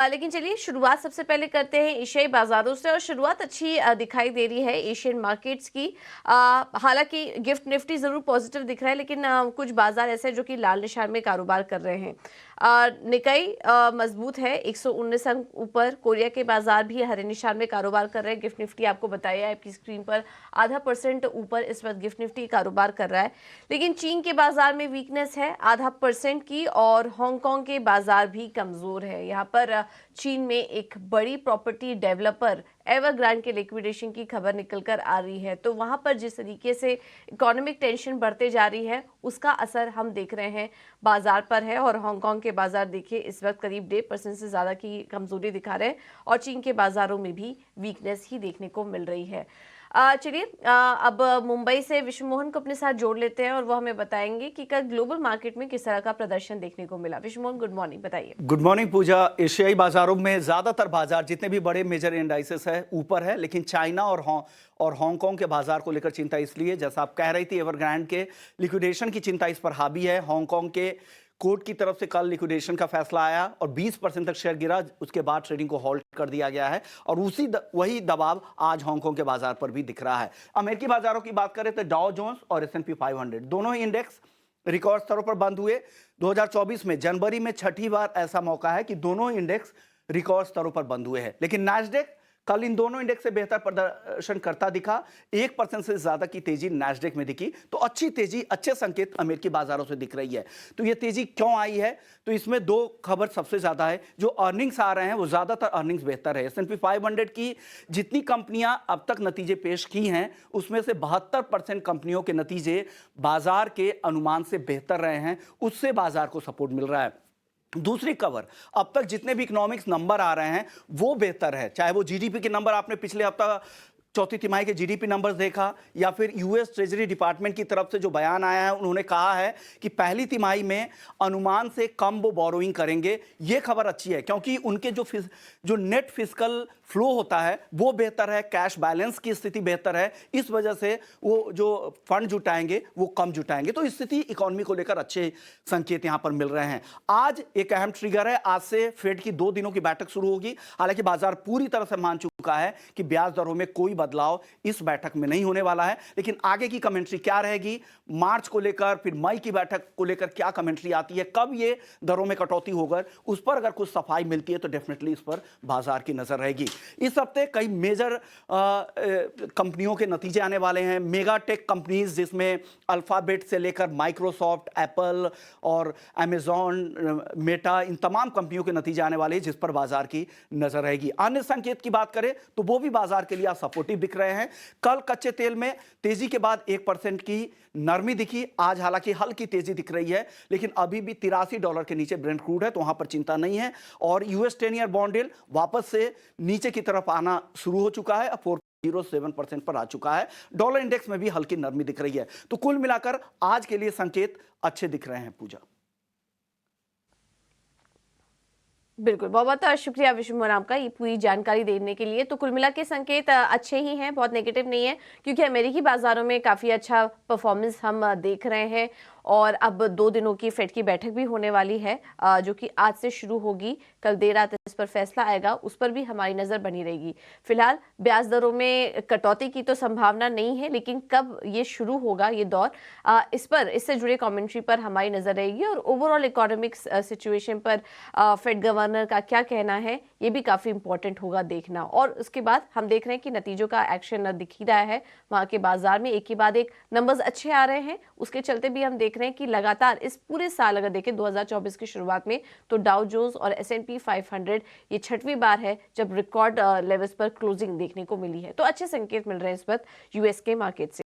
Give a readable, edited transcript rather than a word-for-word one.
लेकिन चलिए शुरुआत सबसे पहले करते हैं एशियाई बाजारों से और शुरुआत अच्छी दिखाई दे रही है एशियन मार्केट्स की। हालांकि गिफ्ट निफ्टी जरूर पॉजिटिव दिख रहा है, लेकिन कुछ बाजार ऐसे हैं जो कि लाल निशान में कारोबार कर रहे हैं। निकाई मजबूत है 119 अंक ऊपर। कोरिया के बाजार भी हरे निशान में कारोबार कर रहे हैं। गिफ्ट निफ्टी आपको बताया है आपकी स्क्रीन पर, ½ % ऊपर इस वक्त गिफ्ट निफ्टी कारोबार कर रहा है। लेकिन चीन के बाजार में वीकनेस है ½ % की, और हांगकांग के बाजार भी कमजोर है। यहाँ पर चीन में एक बड़ी प्रॉपर्टी डेवलपर एवरग्रांड के लिक्विडेशन की खबर निकलकर आ रही है, तो वहां पर जिस तरीके से इकोनॉमिक टेंशन बढ़ते जा रही है उसका असर हम देख रहे हैं बाजार पर है। और हांगकांग के बाजार देखिए इस वक्त करीब 1.5% से ज्यादा की कमजोरी दिखा रहे हैं, और चीन के बाजारों में भी वीकनेस ही देखने को मिल रही है। चलिए अब मुंबई से विश्व मोहन को अपने साथ जोड़ लेते हैं और वो हमें बताएंगे कि कल ग्लोबल मार्केट में किस तरह का प्रदर्शन देखने को मिला। विश्व मोहन, गुड मॉर्निंग, बताइए। गुड मॉर्निंग पूजा। एशियाई बाजारों में ज्यादातर बाजार जितने भी बड़े मेजर इंडाइसेस है ऊपर है, लेकिन चाइना और हांगकांग के बाजार को लेकर चिंता इसलिए, जैसा आप कह रही थी, एवरग्रांड के लिक्विडेशन की चिंता इस पर हावी है। हांगकांग के कोर्ट की तरफ से कल लिक्विडेशन का फैसला आया और 20% तक शेयर गिरा। उसके बाद ट्रेडिंग को हॉल्ट कर दिया गया है और वही दबाव आज हांगकांग के बाजार पर भी दिख रहा है। अमेरिकी बाजारों की बात करें तो डाउ जोन्स और S&P 500 दोनों ही इंडेक्स रिकॉर्ड स्तरों पर बंद हुए। 2024 में जनवरी में छठी बार ऐसा मौका है कि दोनों इंडेक्स रिकॉर्ड स्तरों पर बंद हुए हैं, लेकिन नैस्डैक कल इन दोनों इंडेक्स से बेहतर प्रदर्शन करता दिखा। 1% से ज्यादा की तेजी नैस्डैक में दिखी, तो अच्छी तेजी, अच्छे संकेत अमेरिकी बाजारों से दिख रही है। तो ये तेजी क्यों आई है? तो इसमें दो खबर सबसे ज्यादा है। जो अर्निंग्स आ रहे हैं वो ज्यादातर अर्निंग्स बेहतर है। S&P 500 की जितनी कंपनियां अब तक नतीजे पेश की हैं उसमें से 72% कंपनियों के नतीजे बाजार के अनुमान से बेहतर रहे हैं, उससे बाजार को सपोर्ट मिल रहा है। दूसरी खबर, अब तक जितने भी इकोनॉमिक्स नंबर आ रहे हैं वो बेहतर है, चाहे वो जीडीपी के नंबर आपने पिछले हफ्ता चौथी तिमाही के जीडीपी नंबर्स देखा, या फिर यूएस ट्रेजरी डिपार्टमेंट की तरफ से जो बयान आया है, उन्होंने कहा है कि पहली तिमाही में अनुमान से कम वो बोरोइंग करेंगे। ये खबर अच्छी है क्योंकि उनके जो नेट फिस्कल फ्लो होता है वो बेहतर है, कैश बैलेंस की स्थिति बेहतर है, इस वजह से वो जो फंड जुटाएंगे वो कम जुटाएंगे। तो स्थिति इकोनॉमी को लेकर अच्छे संकेत यहां पर मिल रहे हैं। आज एक अहम ट्रिगर है, आज से फेड की 2 दिनों की बैठक शुरू होगी। हालांकि बाजार पूरी तरह से मान चुका है कि ब्याज दरों में कोई बदलाव इस बैठक में नहीं होने वाला है, लेकिन आगे की कमेंट्री क्या रहेगी, मार्च को लेकर, फिर मई की बैठक को लेकर क्या कमेंट्री आती है, कब ये दरों में कटौती होकर, उस पर अगर कुछ सफाई मिलती है तो डेफिनेटली इस पर बाजार की नजर रहेगी। इस हफ्ते कई मेजर कंपनियों के नतीजे आने वाले हैं। मेगा टेक कंपनीज जिसमें अल्फाबेट से लेकर माइक्रोसॉफ्ट, एप्पल और अमेजॉन, मेटा, इन तमाम कंपनियों के नतीजे आने वाले हैं जिस पर बाजार की नजर रहेगी। अन्य संकेत की बात करें तो वो भी बाजार के लिए सपोर्टिव दिख रहे हैं। कल कच्चे तेल में तेजी के बाद 1% की नरमी दिखी। आज हालांकि हल्की तेजी दिख रही है, लेकिन अभी भी $83 के नीचे ब्रेंट क्रूड है, तो वहां पर चिंता नहीं है। और यूएस 10 ईयर बॉन्ड यील्ड वापस से नीचे की तरफ आना शुरू हो चुका है, 4.07% पर आ चुका है। डॉलर इंडेक्स में भी हल्की नरमी दिख रही है। तो कुल मिलाकर आज के लिए संकेत अच्छे दिख रहे हैं पूजा। बिल्कुल, बहुत बहुत शुक्रिया विश्व मोहन आपका ये पूरी जानकारी देने के लिए। तो कुल मिला के संकेत अच्छे ही हैं, बहुत नेगेटिव नहीं है, क्योंकि अमेरिकी बाजारों में काफ़ी अच्छा परफॉर्मेंस हम देख रहे हैं। और अब 2 दिनों की फेड की बैठक भी होने वाली है, जो कि आज से शुरू होगी। कल देर रात इस पर फैसला आएगा, उस पर भी हमारी नज़र बनी रहेगी। फिलहाल ब्याज दरों में कटौती की तो संभावना नहीं है, लेकिन कब ये शुरू होगा ये दौर, इससे जुड़े कमेंट्री पर हमारी नज़र रहेगी। और ओवरऑल इकोनॉमिक्स सिचुएशन पर फेड गवर्नर का क्या कहना है ये भी काफ़ी इंपॉर्टेंट होगा देखना। और उसके बाद हम देख रहे हैं कि नतीजों का एक्शन दिख ही रहा है वहाँ के बाजार में, एक के बाद एक नंबर्स अच्छे आ रहे हैं। उसके चलते भी हम देख रहे हैं कि लगातार इस पूरे साल अगर देखें 2024 की शुरुआत में, तो डाउ जोन्स और S&P 500 ये 6वीं बार है जब रिकॉर्ड लेवल्स पर क्लोजिंग देखने को मिली है। तो अच्छे संकेत मिल रहे हैं इस वक्त यूएस के मार्केट से।